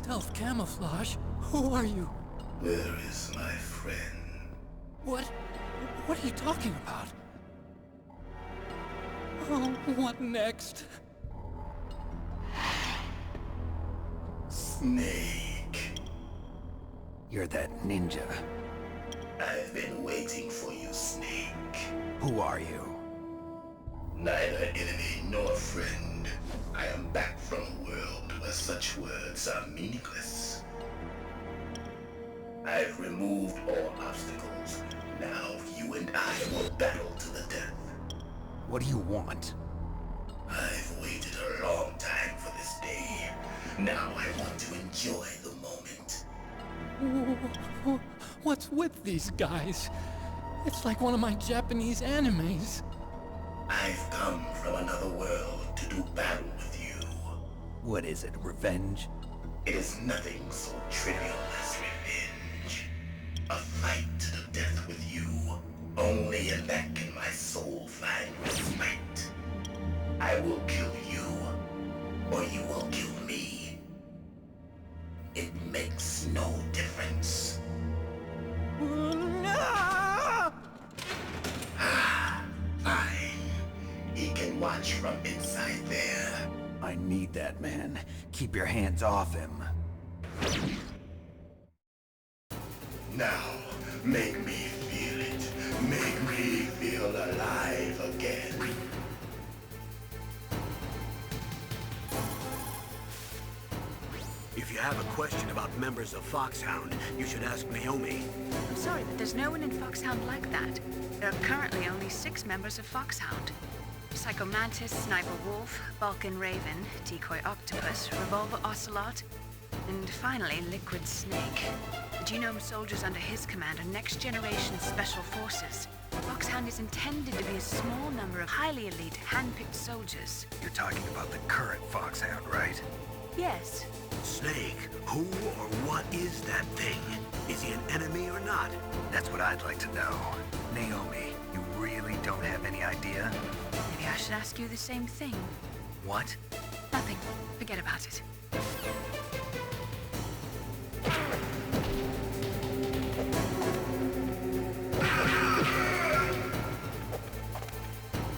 Stealth camouflage? Who are you? Where is my friend? What are you talking about? Oh, what next? Snake. You're that ninja. I've been waiting for you, Snake. Who are you? Neither enemy nor friend. I am back from a world where such words are meaningless. I've removed all obstacles. Now you and I will battle to the death. What do you want? I've waited a long time for this day. Now I want to enjoy the moment. What's with these guys? It's like one of my Japanese animes. I've come from another world to do battle with you. What is it, revenge? It is nothing so trivial as revenge. A fight to the death with you. Only in that can my soul find respite. I will kill you, or you will kill me. It makes no difference. Fine. He can watch from inside there. I need that man. Keep your hands off him. Now, make me feel it. Make me feel alive again. If you have a question about members of Foxhound, you should ask Naomi. I'm sorry, but there's no one in Foxhound like that. There are currently only 6 members of Foxhound. Psycho Mantis, Sniper Wolf, Balkan Raven, Decoy Octopus, Revolver Ocelot, and finally Liquid Snake. The genome soldiers under his command are next-generation special forces. Foxhound is intended to be a small number of highly elite, hand-picked soldiers. You're talking about the current Foxhound, right? Yes. Snake, who or what is that thing? Is he an enemy or not? That's what I'd like to know. Naomi, you really don't have any idea? Maybe I should ask you the same thing. What? Nothing. Forget about it.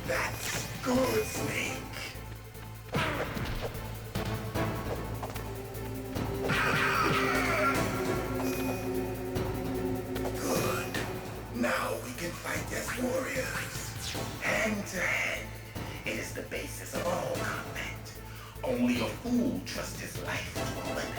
That's good, Snake. Good. Now we can fight as warriors. Hand to hand. It is the basis of all combat. Only a fool trusts his life to a weapon.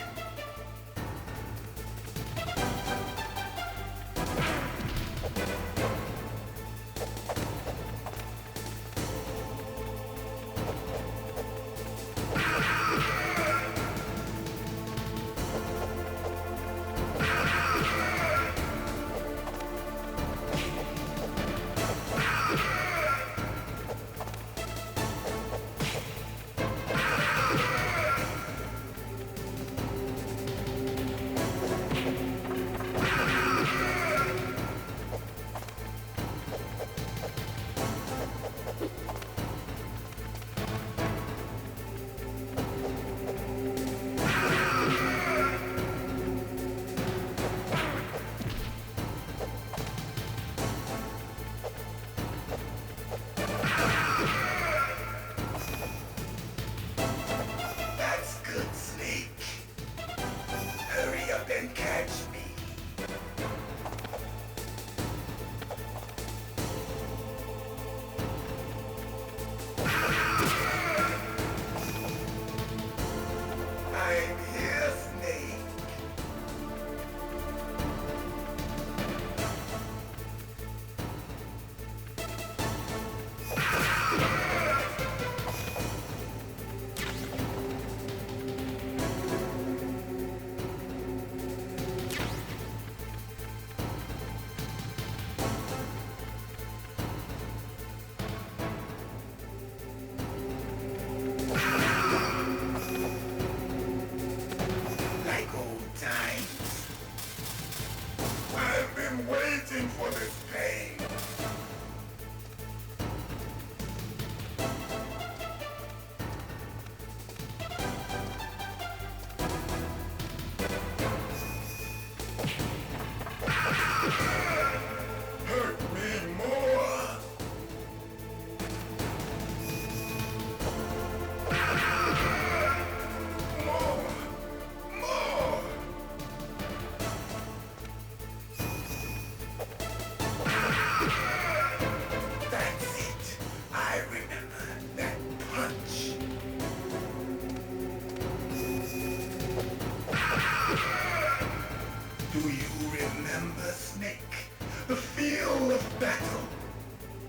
Snake. The feel of battle.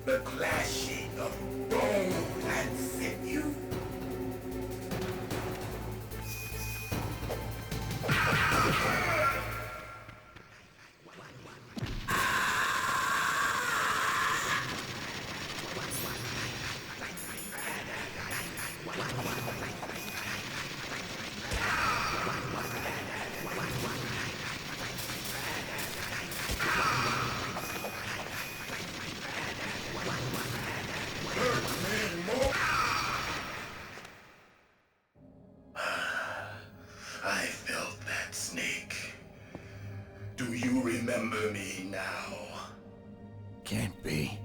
The clashing of bone and sinew. I felt that, Snake. Do you remember me now? Can't be.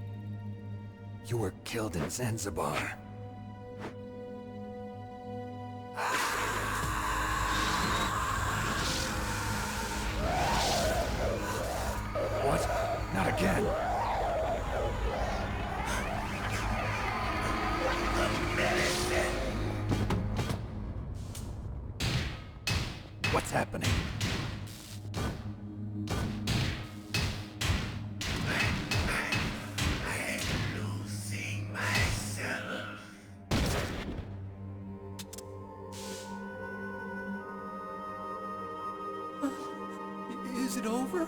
You were killed in Zanzibar. What? Not again. What's happening? I'm losing myself. Is it over?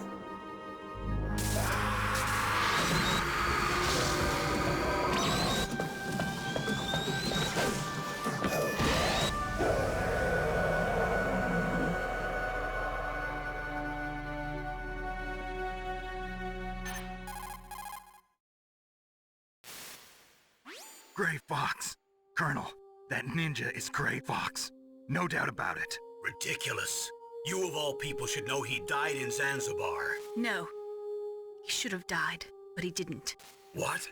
Gray Fox. Colonel, that ninja is Gray Fox. No doubt about it. Ridiculous. You of all people should know he died in Zanzibar. No. He should have died, but he didn't. What?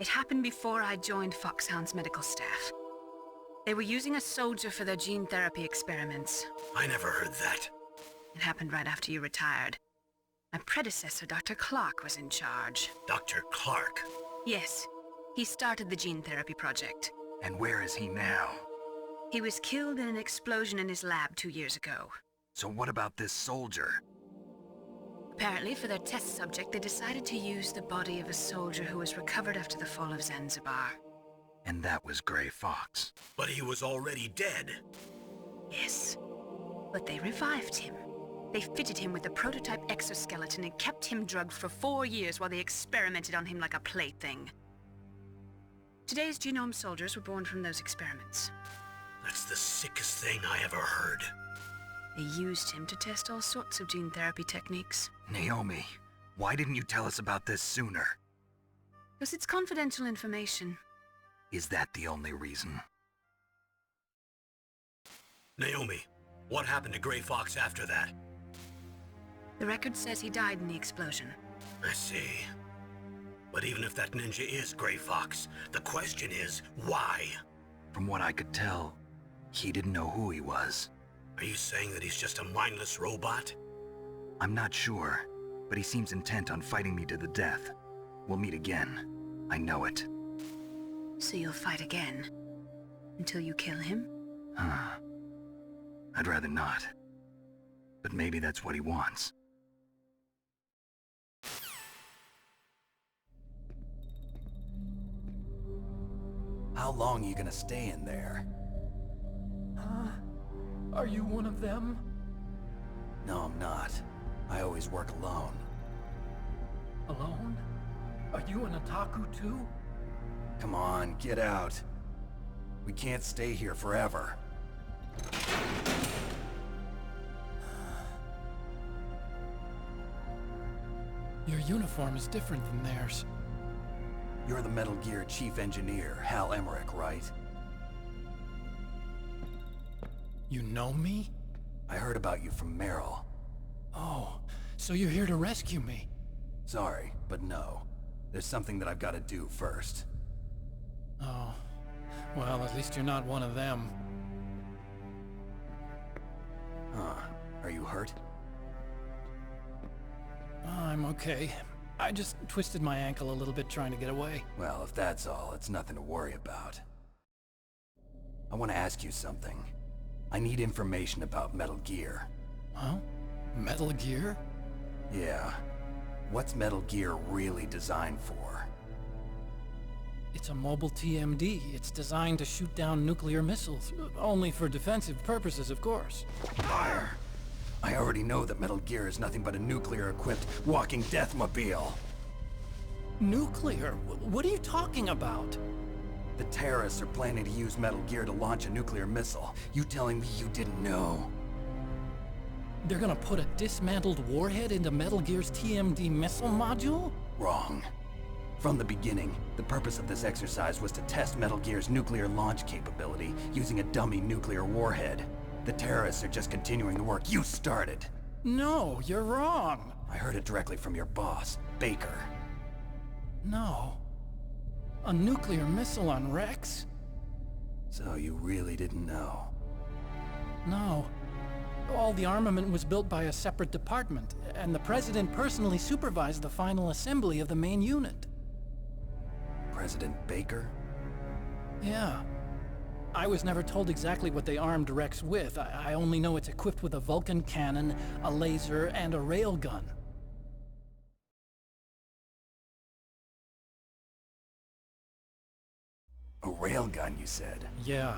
It happened before I joined Foxhound's medical staff. They were using a soldier for their gene therapy experiments. I never heard that. It happened right after you retired. My predecessor, Dr. Clark, was in charge. Dr. Clark. Yes, he started the gene therapy project. And where is he now? He was killed in an explosion in his lab 2 years ago. So what about this soldier? Apparently, for their test subject, they decided to use the body of a soldier who was recovered after the fall of Zanzibar. And that was Gray Fox. But he was already dead. Yes, but they revived him. They fitted him with a prototype exoskeleton and kept him drugged for 4 years while they experimented on him like a plaything. Today's genome soldiers were born from those experiments. That's the sickest thing I ever heard. They used him to test all sorts of gene therapy techniques. Naomi, why didn't you tell us about this sooner? Because it's confidential information. Is that the only reason? Naomi, what happened to Gray Fox after that? The record says he died in the explosion. I see. But even if that ninja is Gray Fox, the question is, why? From what I could tell, he didn't know who he was. Are you saying that he's just a mindless robot? I'm not sure, but he seems intent on fighting me to the death. We'll meet again. I know it. So you'll fight again? Until you kill him? I'd rather not. But maybe that's what he wants. How long are you gonna stay in there? Huh? Are you one of them? No, I'm not. I always work alone. Alone? Are you an otaku too? Come on, get out. We can't stay here forever. Your uniform is different than theirs. You're the Metal Gear Chief Engineer, Hal Emmerich, right? You know me? I heard about you from Meryl. Oh, so you're here to rescue me? Sorry, but no. There's something that I've got to do first. Oh, well, at least you're not one of them. Huh. Are you hurt? I'm okay. I just twisted my ankle a little bit trying to get away. Well, if that's all, it's nothing to worry about. I want to ask you something. I need information about Metal Gear. Huh? Metal Gear? Yeah. What's Metal Gear really designed for? It's a mobile TMD. It's designed to shoot down nuclear missiles. Only for defensive purposes, of course. Fire! I already know that Metal Gear is nothing but a nuclear-equipped walking deathmobile. Nuclear? What are you talking about? The terrorists are planning to use Metal Gear to launch a nuclear missile. You telling me you didn't know? They're gonna put a dismantled warhead into Metal Gear's TMD missile module? Wrong. From the beginning, the purpose of this exercise was to test Metal Gear's nuclear launch capability using a dummy nuclear warhead. The terrorists are just continuing the work you started. No, you're wrong. I heard it directly from your boss, Baker. No. A nuclear missile on Rex? So you really didn't know? No. All the armament was built by a separate department, and the President personally supervised the final assembly of the main unit. President Baker? Yeah. I was never told exactly what they armed Rex with. I only know it's equipped with a Vulcan cannon, a laser, and a railgun. A railgun, you said? Yeah.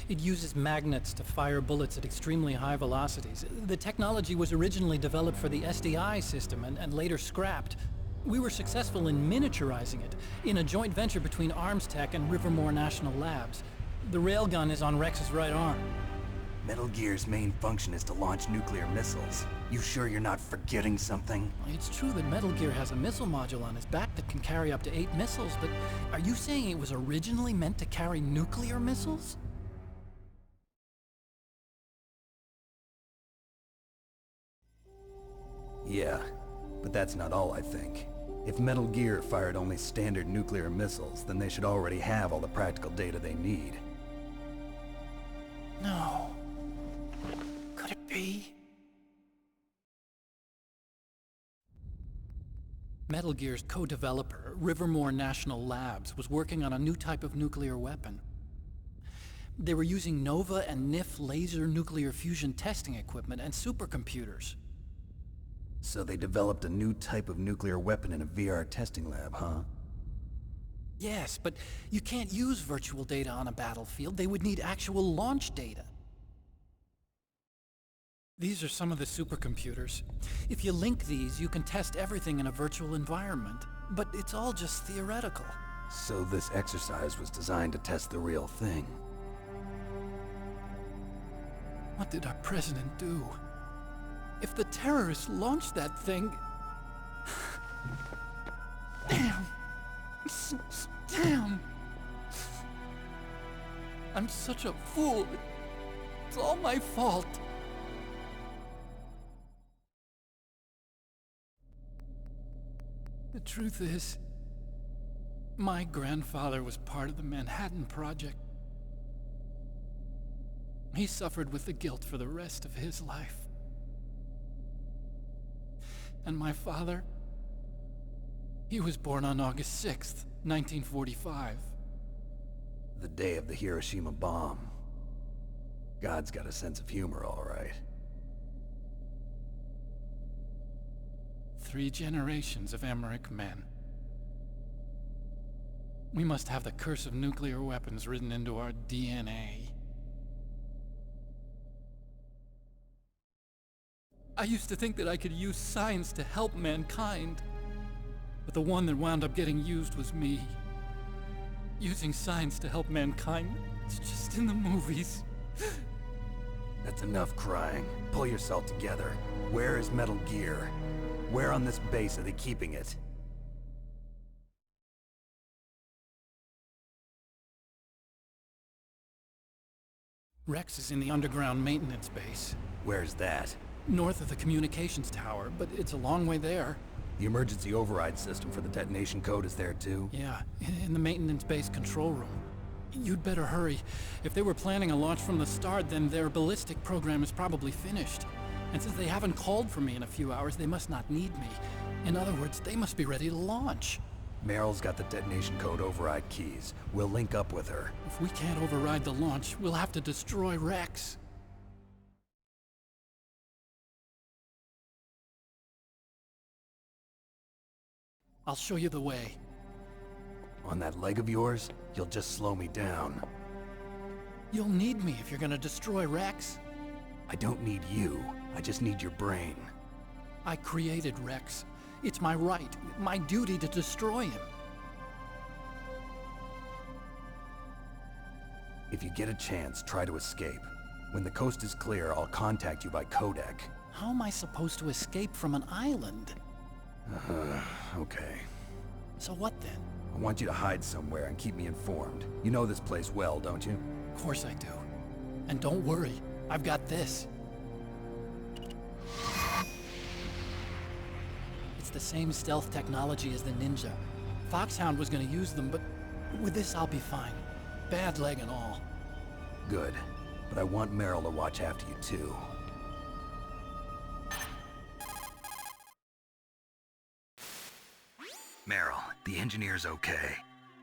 It uses magnets to fire bullets at extremely high velocities. The technology was originally developed for the SDI system and later scrapped. We were successful in miniaturizing it, in a joint venture between Arms Tech and Rivermore National Labs. The railgun is on Rex's right arm. Metal Gear's main function is to launch nuclear missiles. You sure you're not forgetting something? It's true that Metal Gear has a missile module on his back that can carry up to 8 missiles, but are you saying it was originally meant to carry nuclear missiles? Yeah, but that's not all I think. If Metal Gear fired only standard nuclear missiles, then they should already have all the practical data they need. No. Could it be? Metal Gear's co-developer, Rivermore National Labs, was working on a new type of nuclear weapon. They were using NOVA and NIF laser nuclear fusion testing equipment and supercomputers. So they developed a new type of nuclear weapon in a VR testing lab, huh? Yes, but you can't use virtual data on a battlefield. They would need actual launch data. These are some of the supercomputers. If you link these, you can test everything in a virtual environment. But it's all just theoretical. So this exercise was designed to test the real thing. What did our president do? If the terrorists launched that thing... Damn! Damn! I'm such a fool. It's all my fault. The truth is, my grandfather was part of the Manhattan Project. He suffered with the guilt for the rest of his life. And my father, he was born on August 6th, 1945. The day of the Hiroshima bomb. God's got a sense of humor, all right. 3 generations of Emmerich men. We must have the curse of nuclear weapons written into our DNA. I used to think that I could use science to help mankind, but the one that wound up getting used was me. Using science to help mankind, it's just in the movies. That's enough crying. Pull yourself together. Where is Metal Gear? Where on this base are they keeping it? Rex is in the underground maintenance base. Where's that? North of the communications tower, but it's a long way there. The emergency override system for the detonation code is there too? Yeah, in the maintenance base control room. You'd better hurry. If they were planning a launch from the start, then their ballistic program is probably finished. And since they haven't called for me in a few hours, they must not need me. In other words, they must be ready to launch. Meryl's got the detonation code override keys. We'll link up with her. If we can't override the launch, we'll have to destroy Rex. I'll show you the way. On that leg of yours, you'll just slow me down. You'll need me if you're gonna destroy Rex. I don't need you. I just need your brain. I created Rex. It's my right, my duty to destroy him. If you get a chance, try to escape. When the coast is clear, I'll contact you by codec. How am I supposed to escape from an island? Okay. So what then? I want you to hide somewhere and keep me informed. You know this place well, don't you? Of course I do. And don't worry, I've got this. It's the same stealth technology as the Ninja. Foxhound was gonna use them, but with this I'll be fine. Bad leg and all. Good. But I want Meryl to watch after you too. Meryl, the engineer's okay.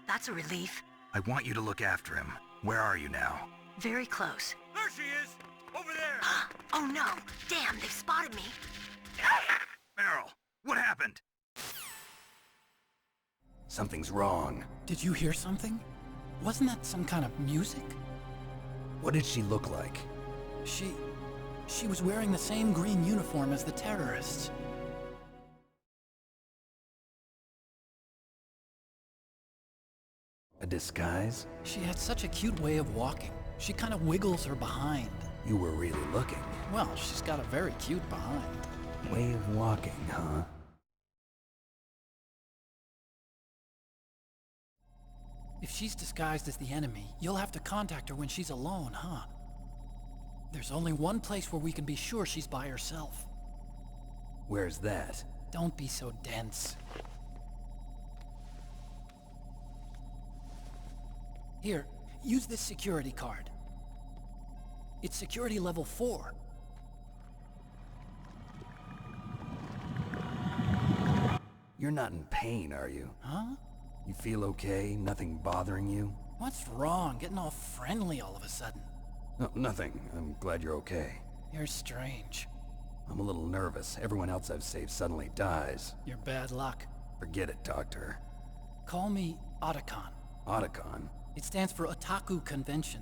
That's a relief. I want you to look after him. Where are you now? Very close. There she is! Over there! Oh no! Damn, they've spotted me. Meryl, what happened? Something's wrong. Did you hear something? Wasn't that some kind of music? What did she look like? She was wearing the same green uniform as the terrorists. A disguise? She had such a cute way of walking. She kind of wiggles her behind. You were really looking. Well, she's got a very cute behind. Way of walking, huh? If she's disguised as the enemy, you'll have to contact her when she's alone, huh? There's only one place where we can be sure she's by herself. Where's that? Don't be so dense. Here, use this security card. It's security level 4. You're not in pain, are you? Huh? You feel okay? Nothing bothering you? What's wrong? Getting all friendly all of a sudden. No, nothing. I'm glad you're okay. You're strange. I'm a little nervous. Everyone else I've saved suddenly dies. You're bad luck. Forget it, Doctor. Call me Otacon. Otacon? It stands for Otaku Convention.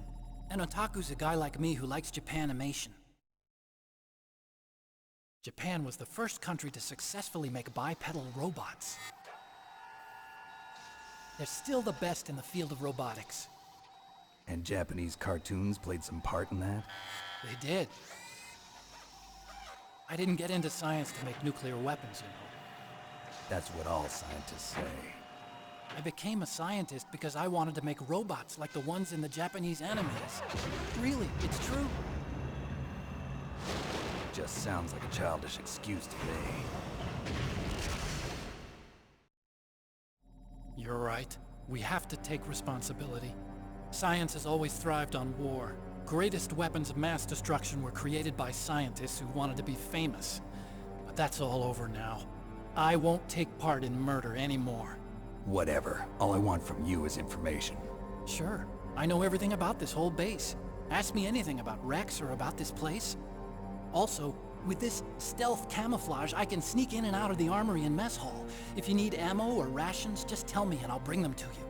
An otaku's a guy like me who likes Japanimation. Japan was the first country to successfully make bipedal robots. They're still the best in the field of robotics. And Japanese cartoons played some part in that? They did. I didn't get into science to make nuclear weapons, you know. That's what all scientists say. I became a scientist because I wanted to make robots like the ones in the Japanese animes. Really, it's true. Just sounds like a childish excuse to me. You're right. We have to take responsibility. Science has always thrived on war. Greatest weapons of mass destruction were created by scientists who wanted to be famous. But that's all over now. I won't take part in murder anymore. Whatever. All I want from you is information. Sure. I know everything about this whole base. Ask me anything about Rex or about this place. Also, with this stealth camouflage, I can sneak in and out of the armory and mess hall. If you need ammo or rations, just tell me and I'll bring them to you.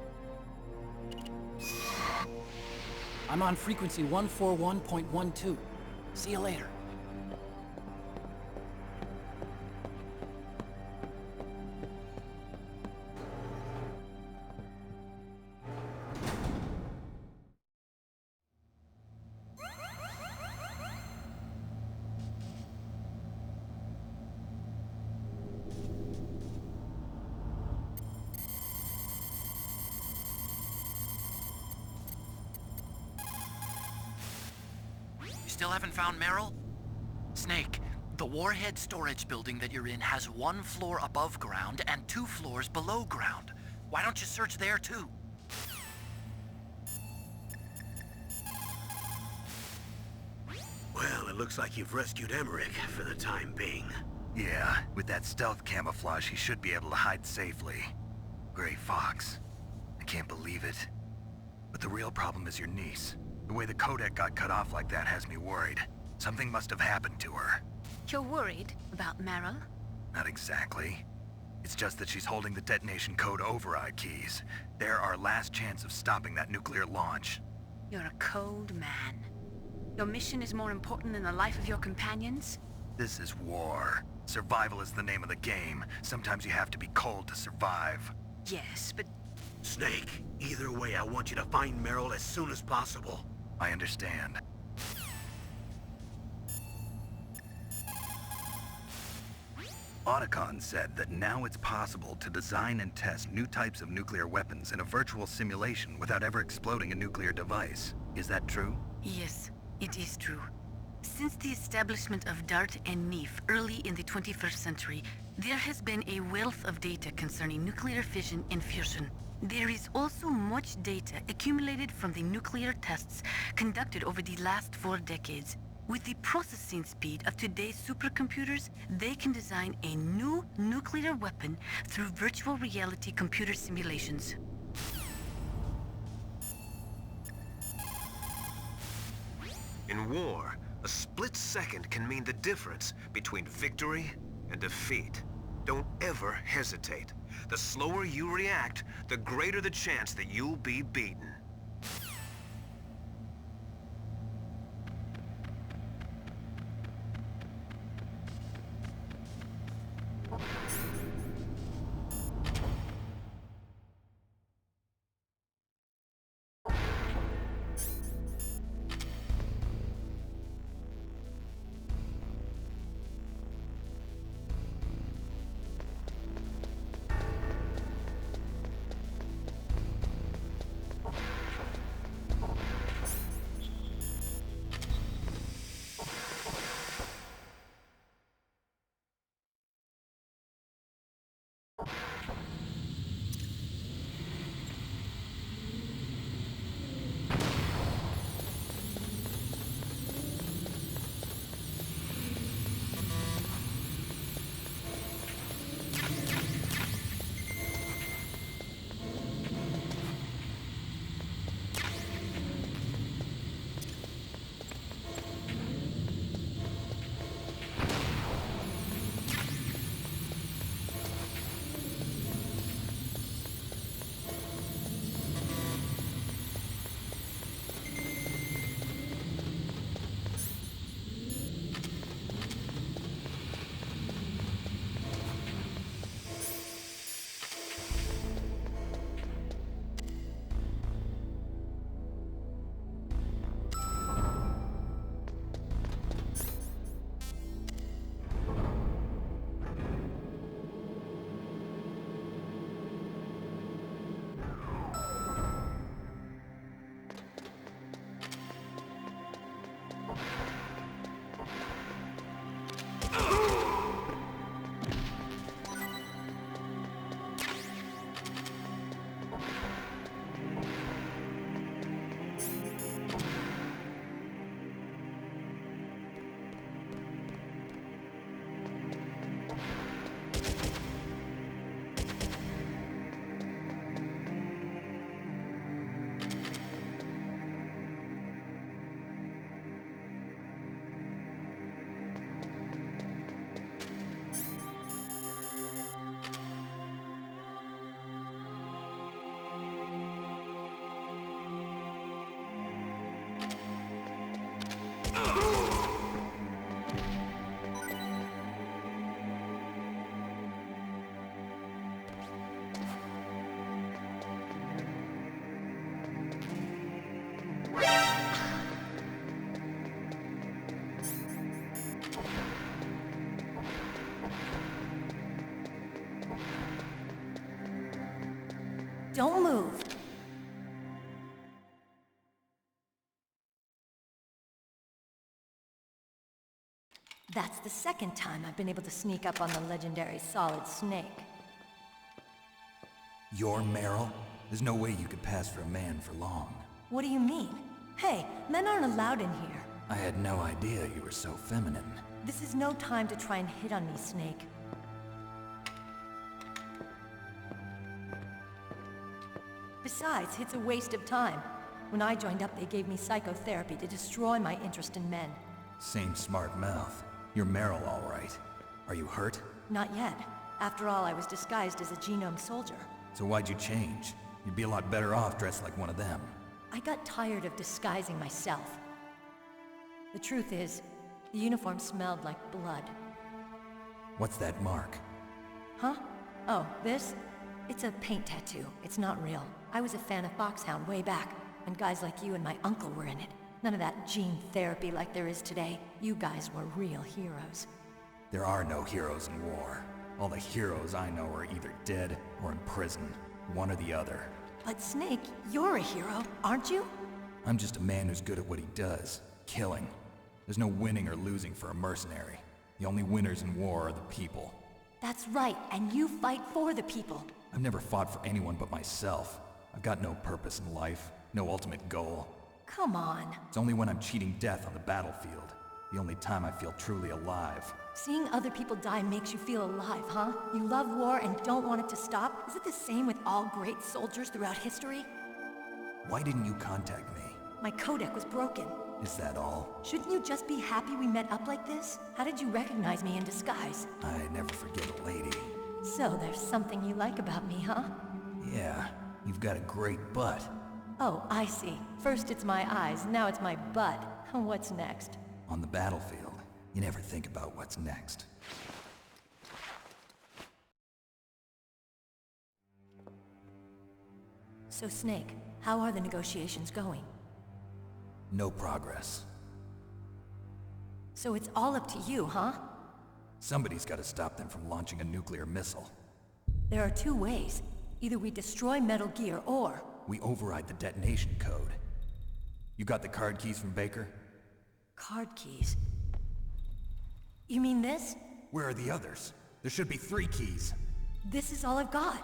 I'm on frequency 141.12. See you later. Still haven't found Meryl? Snake, the warhead storage building that you're in has 1 floor above ground and 2 floors below ground. Why don't you search there too? Well, it looks like you've rescued Emmerich for the time being. Yeah, with that stealth camouflage, he should be able to hide safely. Gray Fox. I can't believe it. But the real problem is your niece. The way the codec got cut off like that has me worried. Something must have happened to her. You're worried about Meryl? Not exactly. It's It's just that she's holding the detonation code override keys. They're our last chance of stopping that nuclear launch. You're a cold man. Your mission is more important than the life of your companions? This is war. Survival is the name of the game. Sometimes you have to be cold to survive. Yes, but Snake, either way, I want you to find Meryl as soon as possible. I understand. Otacon said that now it's possible to design and test new types of nuclear weapons in a virtual simulation without ever exploding a nuclear device. Is that true? Yes, it is true. Since the establishment of DART and NEEF early in the 21st century, there has been a wealth of data concerning nuclear fission and fusion. There is also much data accumulated from the nuclear tests conducted over the last 4 decades. With the processing speed of today's supercomputers, they can design a new nuclear weapon through virtual reality computer simulations. In war, a split second can mean the difference between victory and defeat. Don't ever hesitate. The slower you react, the greater the chance that you'll be beaten. Don't move. That's the second time I've been able to sneak up on the legendary Solid Snake. You're Meryl? There's no way you could pass for a man for long. What do you mean? Hey, men aren't allowed in here. I had no idea you were so feminine. This is no time to try and hit on me, Snake. Besides, it's a waste of time. When I joined up, they gave me psychotherapy to destroy my interest in men. Same smart mouth. You're Meryl, all right. Are you hurt? Not yet. After all, I was disguised as a genome soldier. So why'd you change? You'd be a lot better off dressed like one of them. I got tired of disguising myself. The truth is, the uniform smelled like blood. What's that mark? Huh? Oh, this? It's a paint tattoo. It's not real. I was a fan of Foxhound way back, and guys like you and my uncle were in it. None of that gene therapy like there is today. You guys were real heroes. There are no heroes in war. All the heroes I know are either dead or in prison. One or the other. But Snake, you're a hero, aren't you? I'm just a man who's good at what he does. Killing. There's no winning or losing for a mercenary. The only winners in war are the people. That's right, and you fight for the people. I've never fought for anyone but myself. I've got no purpose in life, no ultimate goal. Come on. It's only when I'm cheating death on the battlefield. The only time I feel truly alive. Seeing other people die makes you feel alive, huh? You love war and don't want it to stop? Is it the same with all great soldiers throughout history? Why didn't you contact me? My codec was broken. Is that all? Shouldn't you just be happy we met up like this? How did you recognize me in disguise? I never forget a lady. So there's something you like about me, huh? Yeah, you've got a great butt. Oh, I see. First it's my eyes, now it's my butt. What's next? On the battlefield, you never think about what's next. So Snake, how are the negotiations going? No progress. So it's all up to you, huh? Somebody's got to stop them from launching a nuclear missile. There are two ways. Either we destroy Metal Gear, or... we override the detonation code. You got the card keys from Baker? Card keys? You mean this? Where are the others? There should be 3 keys. This is all I've got.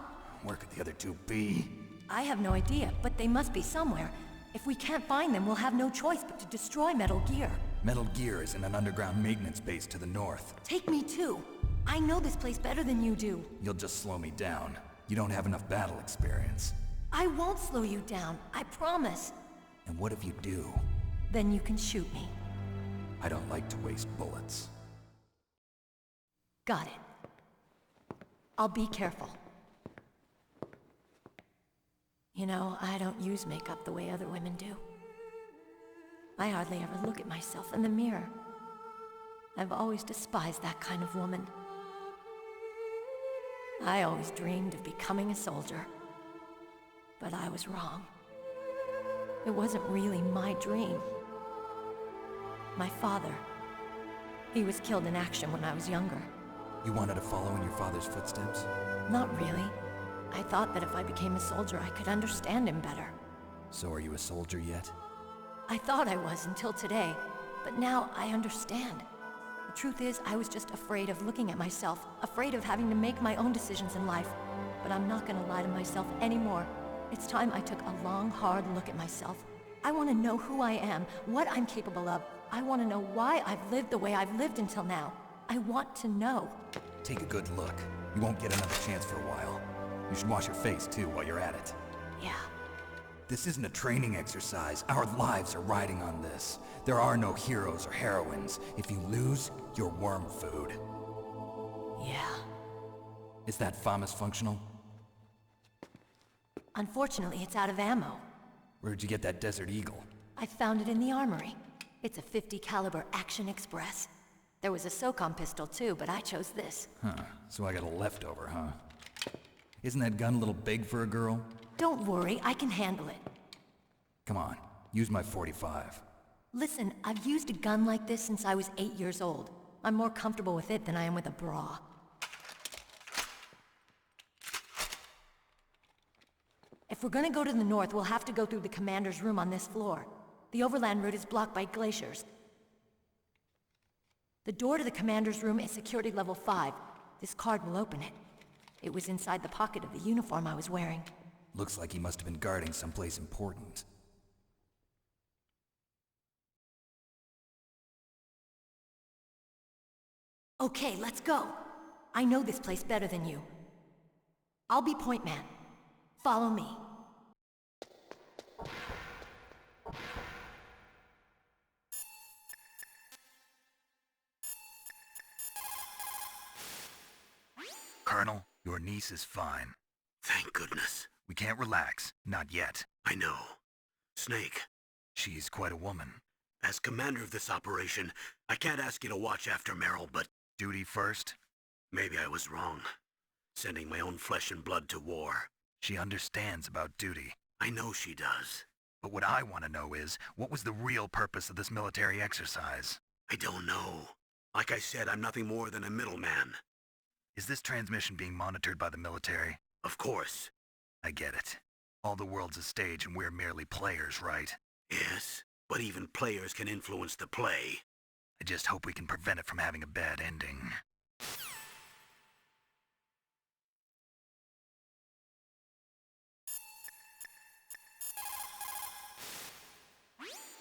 Where could the other 2 be? I have no idea, but they must be somewhere. If we can't find them, we'll have no choice but to destroy Metal Gear. Metal Gear is in an underground maintenance base to the north. Take me too. I know this place better than you do. You'll just slow me down. You don't have enough battle experience. I won't slow you down, I promise. And what if you do? Then you can shoot me. I don't like to waste bullets. Got it. I'll be careful. You know, I don't use makeup the way other women do. I hardly ever look at myself in the mirror. I've always despised that kind of woman. I always dreamed of becoming a soldier. But I was wrong. It wasn't really my dream. My father, he was killed in action when I was younger. You wanted to follow in your father's footsteps? Not really. I thought that if I became a soldier, I could understand him better. So are you a soldier yet? I thought I was until today, but now I understand. The truth is, I was just afraid of looking at myself, afraid of having to make my own decisions in life. But I'm not gonna lie to myself anymore. It's time I took a long, hard look at myself. I want to know who I am, what I'm capable of. I want to know why I've lived the way I've lived until now. I want to know. Take a good look. You won't get another chance for a while. You should wash your face, too, while you're at it. Yeah. This isn't a training exercise. Our lives are riding on this. There are no heroes or heroines. If you lose, you're worm food. Yeah. Is that FAMAS functional? Unfortunately, it's out of ammo. Where'd you get that Desert Eagle? I found it in the armory. It's a .50 caliber Action Express. There was a SOCOM pistol too, but I chose this. Huh, so I got a leftover, huh? Isn't that gun a little big for a girl? Don't worry, I can handle it. Come on, use my .45. Listen, I've used a gun like this since I was 8 years old. I'm more comfortable with it than I am with a bra. If we're gonna go to the north, we'll have to go through the commander's room on this floor. The overland route is blocked by glaciers. The door to the commander's room is security level 5. This card will open it. It was inside the pocket of the uniform I was wearing. Looks like he must have been guarding someplace important. Okay, let's go. I know this place better than you. I'll be point man. Follow me. Colonel, your niece is fine. Thank goodness. We can't relax. Not yet. I know. Snake, She's quite a woman. as commander of this operation, I can't ask you to watch after Meryl, but Duty first? maybe I was wrong. Sending my own flesh and blood to war. She understands about duty. I know she does. But what I want to know is, what was the real purpose of this military exercise? I don't know. Like I said, I'm nothing more than a middleman. Is this transmission being monitored by the military? Of course. I get it. All the world's a stage and we're merely players, right? Yes, but even players can influence the play. I just hope we can prevent it from having a bad ending.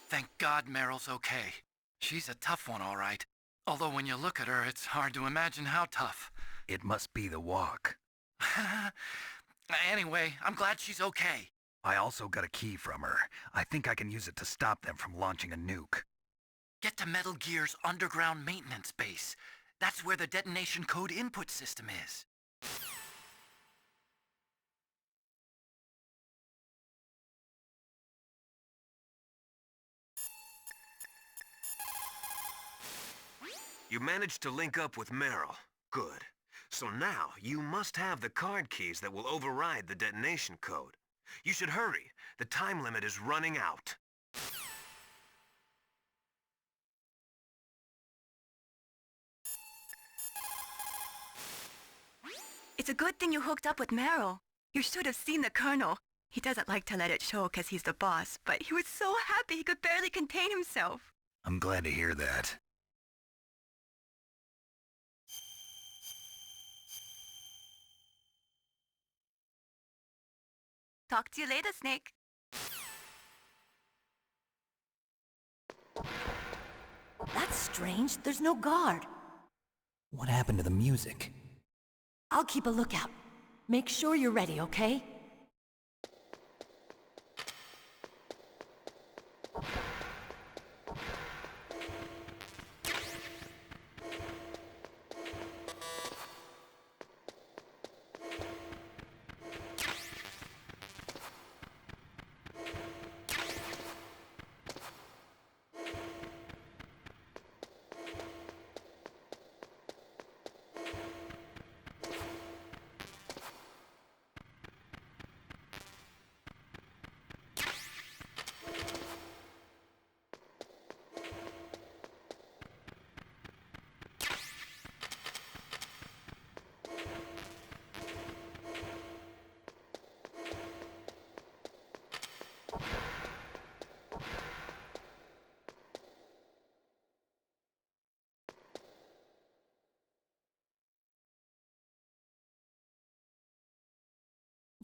Thank God Meryl's okay. She's a tough one, all right. Although when you look at her, it's hard to imagine how tough. It must be the walk. Anyway, I'm glad she's okay. I also got a key from her. I think I can use it to stop them from launching a nuke. Get to Metal Gear's underground maintenance base. That's where the detonation code input system is. You managed to link up with Meryl. Good. So now, you must have the card keys that will override the detonation code. You should hurry. The time limit is running out. It's a good thing you hooked up with Meryl. You should have seen the Colonel. He doesn't like to let it show because he's the boss, but he was so happy he could barely contain himself. I'm glad to hear that. Talk to you later, Snake. That's strange. There's no guard. What happened to the music? I'll keep a lookout. Make sure you're ready, okay?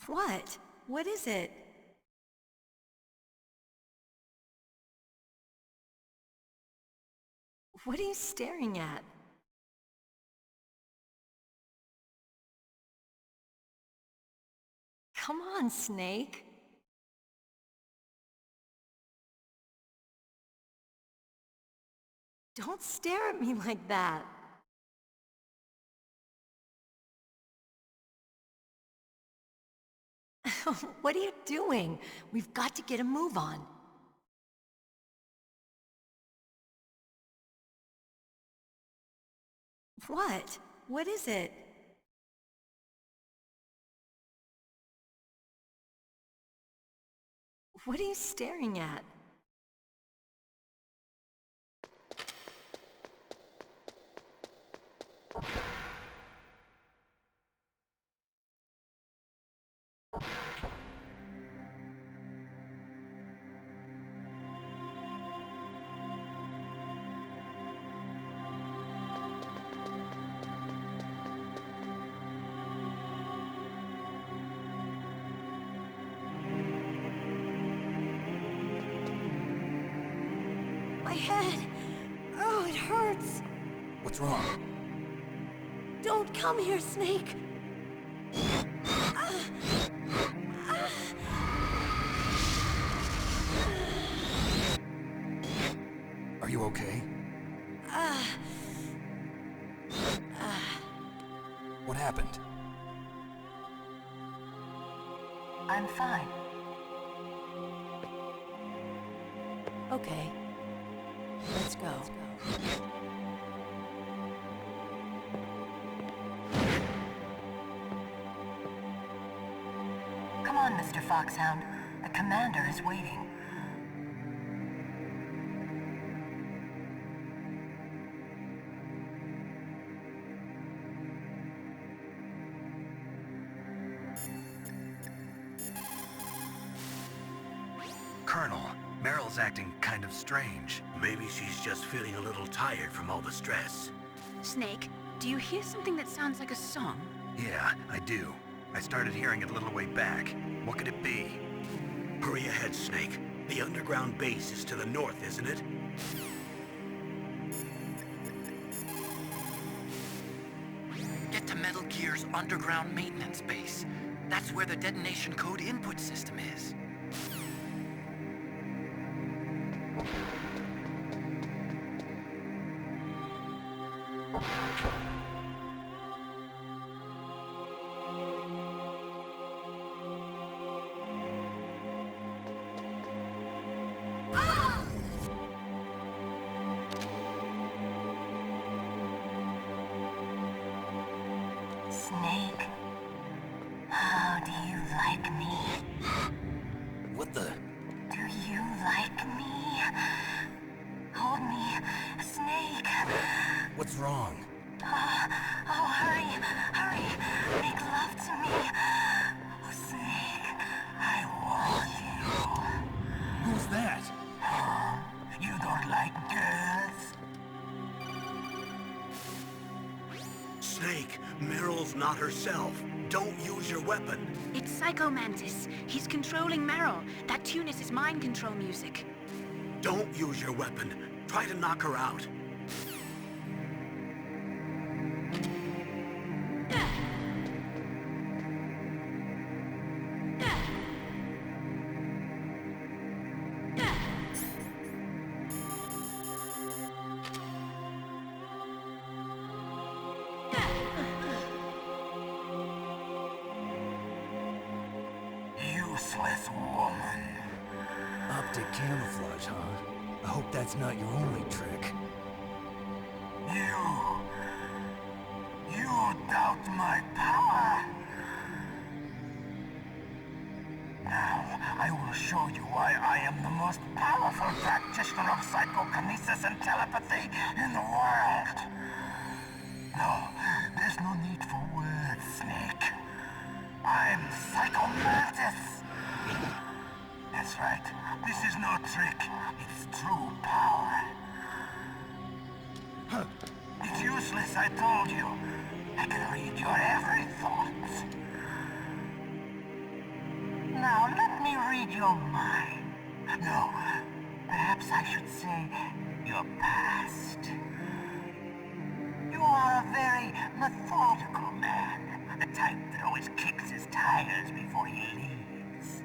What? What is it? What are you staring at? Come on, Snake. Don't stare at me like that. What are you doing? We've got to get a move on. What? What is it? What are you staring at? My head. Oh, it hurts. What's wrong? Don't come here, Snake. Are you okay? What happened? I'm fine. Okay. Let's go. Come on, Mr. Foxhound. The commander is waiting. Colonel, Meryl's acting kind of strange. Maybe she's just feeling a little tired from all the stress. Snake, do you hear something that sounds like a song? Yeah, I do. I started hearing it a little way back. What could it be? Hurry ahead, Snake. The underground base is to the north, isn't it? Get to Metal Gear's underground maintenance base. That's where the detonation code input system is. Snake, how do you like me? What the? Do you like me? Hold me, Snake. What's wrong? Oh, hurry, hurry. Make love to me. Oh, Snake, I want you. Who's that? You don't like girls? Snake, Meryl's not herself. Don't use your weapon. It's Psycho Mantis. He's controlling Meryl. That tune is his mind control music. Don't use your weapon. Try to knock her out. Useless woman. Optic camouflage, huh? I hope that's not your only trick. You doubt my power? Now, I will show you why I am the most powerful practitioner of psychokinesis and telepathy in the world. No, there's no need for words, Snake. I'm Psycho Mantis. That's right. This is no trick. It's true power. It's useless, I told you. I can read your every thought. Now, let me read your mind. No, perhaps I should say your past. You are a very methodical man. The type that always kicks his tires before he leaves.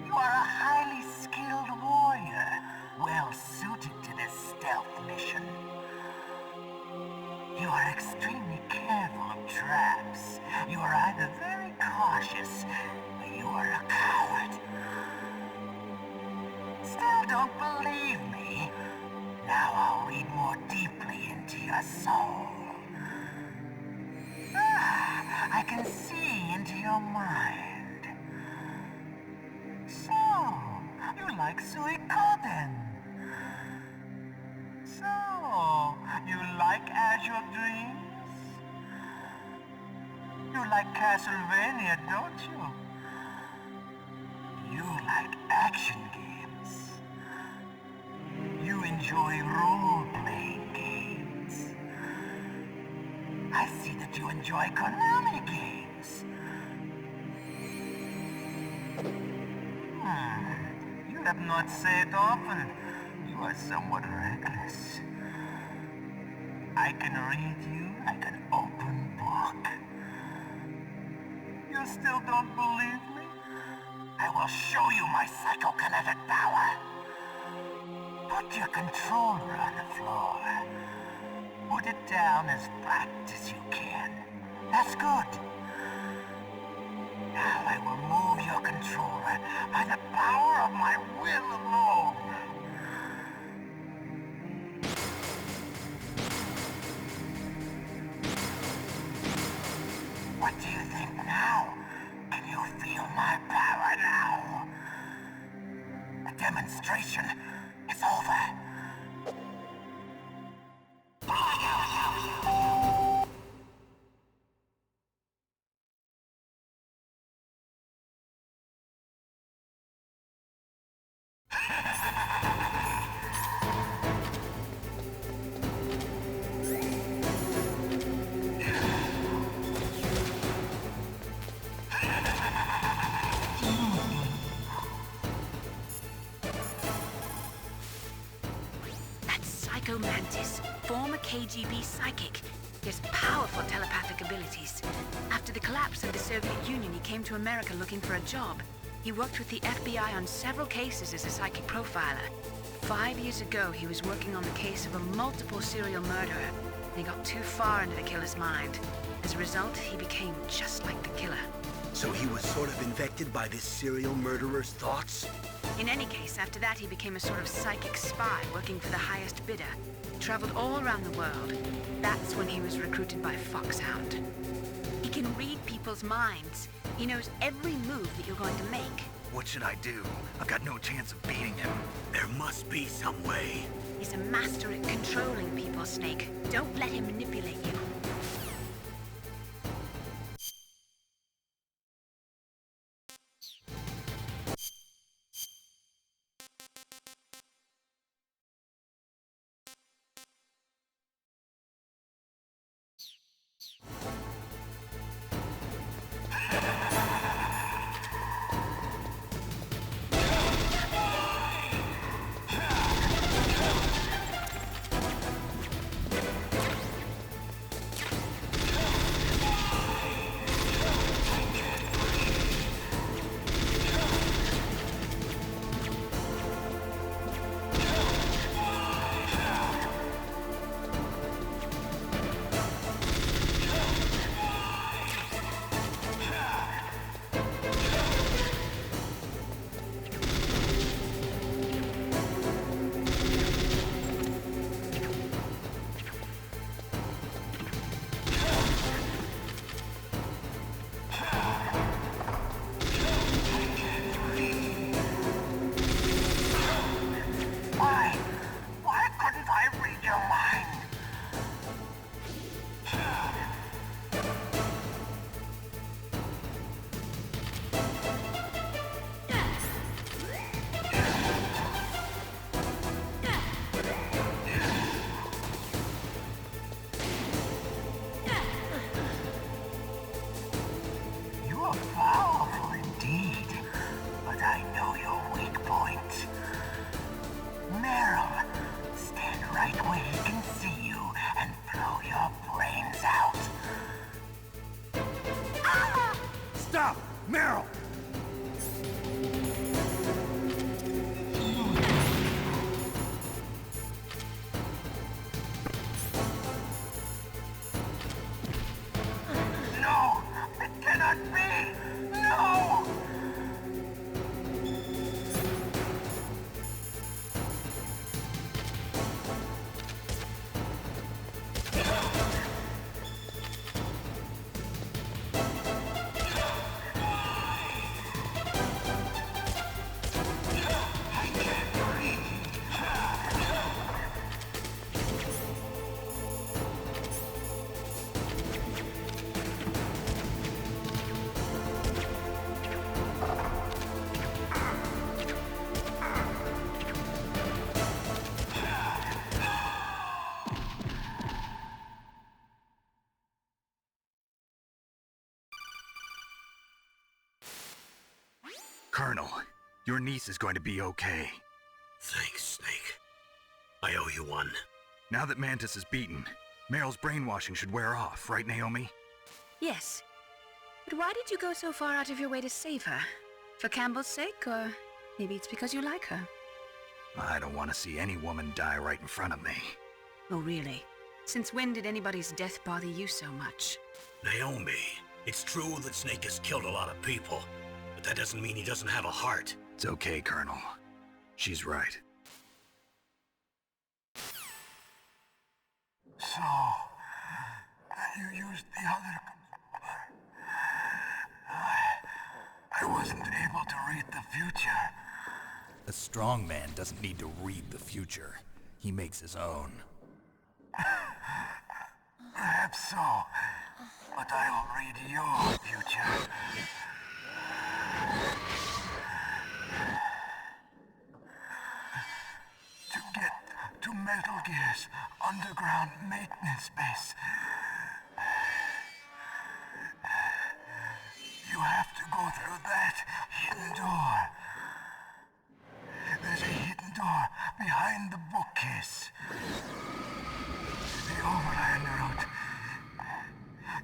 You are a highly skilled warrior, well suited to this stealth mission. You are extremely careful of traps. You are either very cautious, or you are a coward. Still don't believe me? Now I'll read more deeply into your soul. I can see into your mind. So, you like Suikoden? So, you like Azure Dreams? You like Castlevania, don't you? You like action games. You enjoy role-playing games. I see that you enjoy Konami games. You have not said often. You are somewhat reckless. I can read you like an open book. You still don't believe me? I will show you my psychokinetic power. Put your controller on the floor. Put it down as flat as you can. That's good. Now I will move your controller by the power of my will alone. What do you think now? Can you feel my power now? The demonstration is over. Mantis, former KGB psychic. He has powerful telepathic abilities. After the collapse of the Soviet Union, he came to America looking for a job. He worked with the FBI on several cases as a psychic profiler. 5 years ago, he was working on the case of a multiple serial murderer. He got too far into the killer's mind. As a result, he became just like the killer. So he was sort of infected by this serial murderer's thoughts? In any case, after that he became a sort of psychic spy working for the highest bidder. He traveled all around the world. That's when he was recruited by Foxhound. He can read people's minds. He knows every move that you're going to make. What should I do? I've got no chance of beating him. There must be some way. He's a master at controlling people, Snake. Don't let him manipulate you. Colonel, your niece is going to be okay. Thanks, Snake. I owe you one. Now that Mantis is beaten, Meryl's brainwashing should wear off, right, Naomi? Yes. But why did you go so far out of your way to save her? For Campbell's sake, or maybe it's because you like her? I don't want to see any woman die right in front of me. Oh, really? Since when did anybody's death bother you so much? Naomi, It's true that Snake has killed a lot of people, but that doesn't mean he doesn't have a heart. It's okay, Colonel. She's right. So, you used the other... I wasn't able to read the future. A strong man doesn't need to read the future. He makes his own. Perhaps so, but I'll read your future. To get to Metal Gear's underground maintenance base, you have to go through that hidden door. There's a hidden door behind the bookcase. The overland route.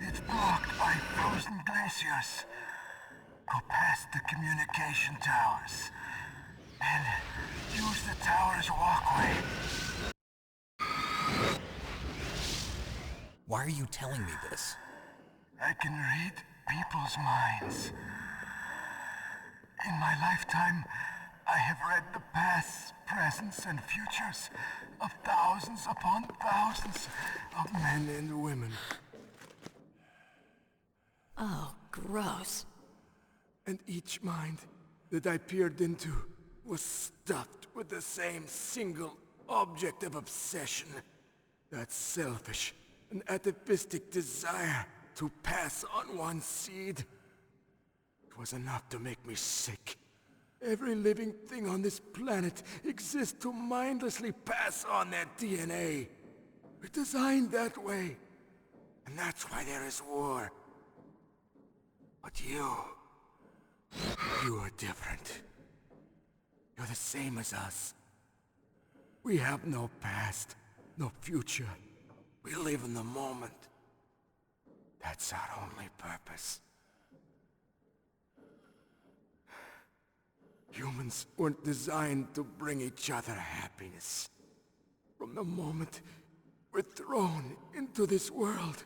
It's blocked by frozen glaciers. Go past the communication towers. And use the tower's walkway. Why are you telling me this? I can read people's minds. In my lifetime, I have read the pasts, presents, and futures of thousands upon thousands of men and women. Oh, gross. And each mind that I peered into was stuffed with the same single object of obsession. That selfish and atavistic desire to pass on one seed. It was enough to make me sick. Every living thing on this planet exists to mindlessly pass on their DNA. We're designed that way. And that's why there is war. But you are different. You're the same as us. We have no past, no future. We live in the moment. That's our only purpose. Humans weren't designed to bring each other happiness. From the moment we're thrown into this world,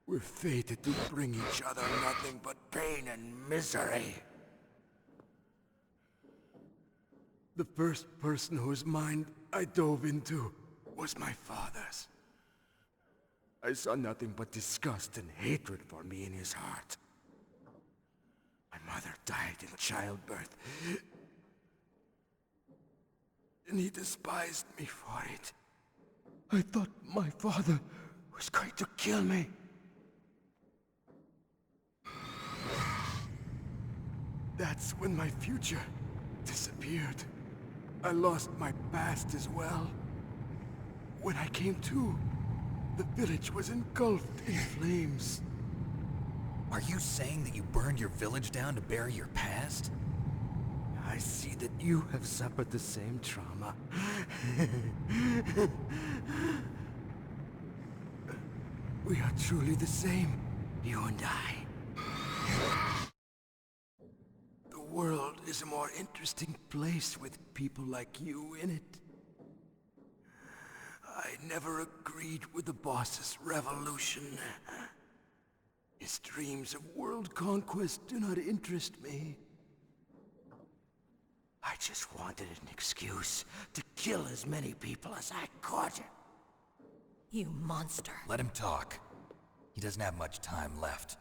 we're fated to bring each other nothing but pain and misery. The first person whose mind I dove into was my father's. I saw nothing but disgust and hatred for me in his heart. My mother died in childbirth, and he despised me for it. I thought my father was going to kill me. That's when my future disappeared. I lost my past as well. When I came to, the village was engulfed in flames. Are you saying that you burned your village down to bury your past? I see that you have suffered the same trauma. We are truly the same, you and I. The world is a more interesting place with people like you in it. I never agreed with the boss's revolution. His dreams of world conquest do not interest me. I just wanted an excuse to kill as many people as I could. You monster. Let him talk. He doesn't have much time left.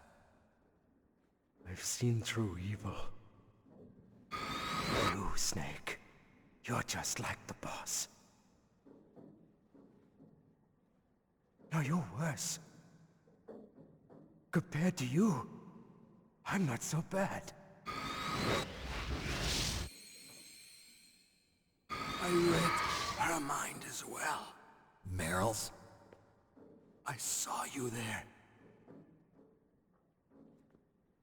I've seen through evil. You, Snake. You're just like the boss. No, you're worse. Compared to you, I'm not so bad. I read her mind as well. Meryl's? I saw you there.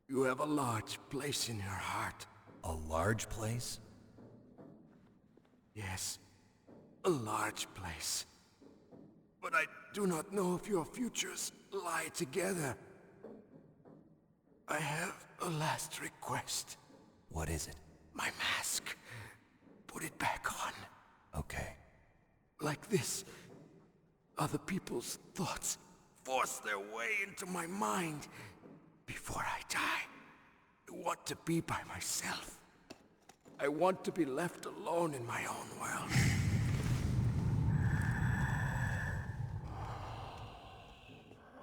You have a large place in her heart. A large place? Yes, a large place. But I do not know if your futures lie together. I have a last request. What is it? My mask. Put it back on. Okay. Like this, other people's thoughts force their way into my mind. Before I die, I want to be by myself. I want to be left alone in my own world.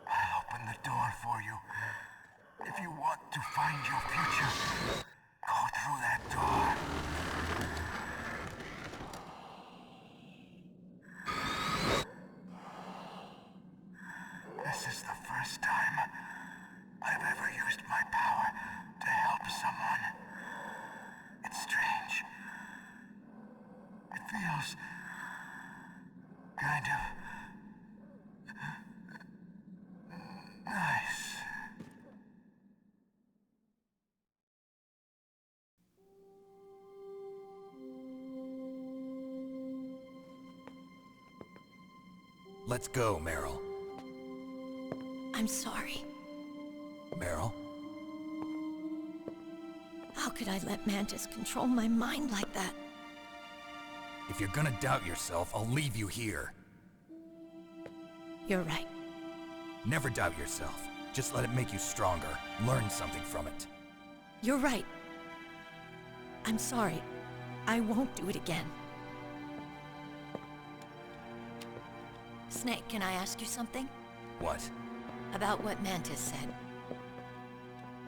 I'll open the door for you. If you want to find your future, go through that door. This is the first time I've ever used my power to help someone. It's strange. It feels kind of nice. Let's go, Meryl. I'm sorry. Meryl? How could I let Mantis control my mind like that? If you're gonna doubt yourself, I'll leave you here. You're right. Never doubt yourself. Just let it make you stronger. Learn something from it. You're right. I'm sorry. I won't do it again. Snake, can I ask you something? What? About what Mantis said.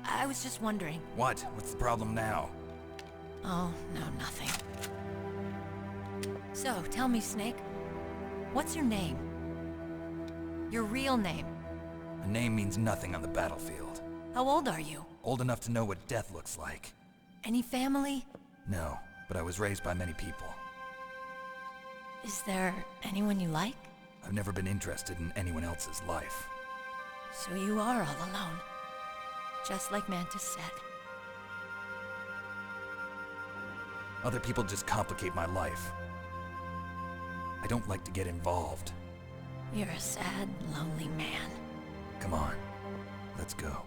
I was just wondering. What? What's the problem now? Oh, no, nothing. So, tell me, Snake. What's your name? Your real name? A name means nothing on the battlefield. How old are you? Old enough to know what death looks like. Any family? No, but I was raised by many people. Is there anyone you like? I've never been interested in anyone else's life. So you are all alone. Just like Mantis said. Other people just complicate my life. I don't like to get involved. You're a sad, lonely man. Come on, let's go.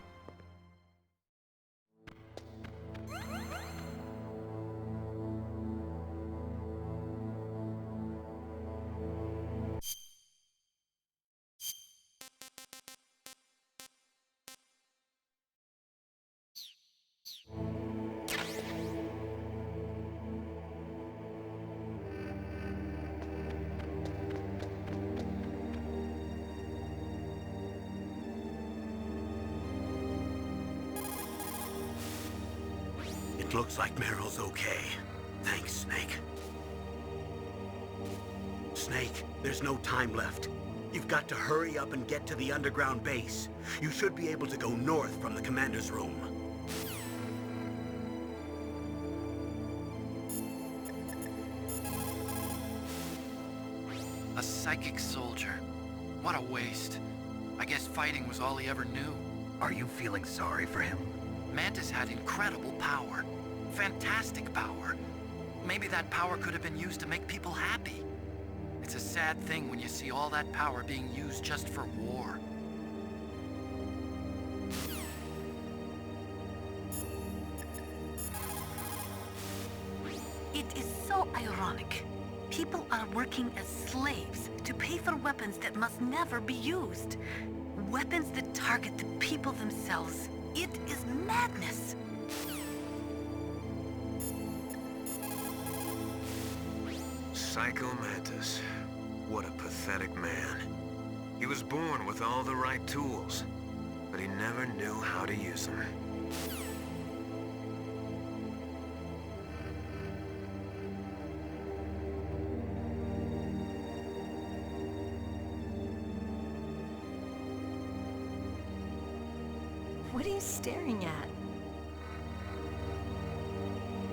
It looks like Meryl's okay. Thanks, Snake. Snake, there's no time left. You've got to hurry up and get to the underground base. You should be able to go north from the commander's room. A psychic soldier. What a waste. I guess fighting was all he ever knew. Are you feeling sorry for him? Mantis had incredible power. Fantastic power. Maybe that power could have been used to make people happy. It's a sad thing when you see all that power being used just for war. It is so ironic. People are working as slaves to pay for weapons that must never be used. Weapons that target the people themselves. It is madness. Psycho Mantis. What a pathetic man. He was born with all the right tools, but he never knew how to use them. What are you staring at?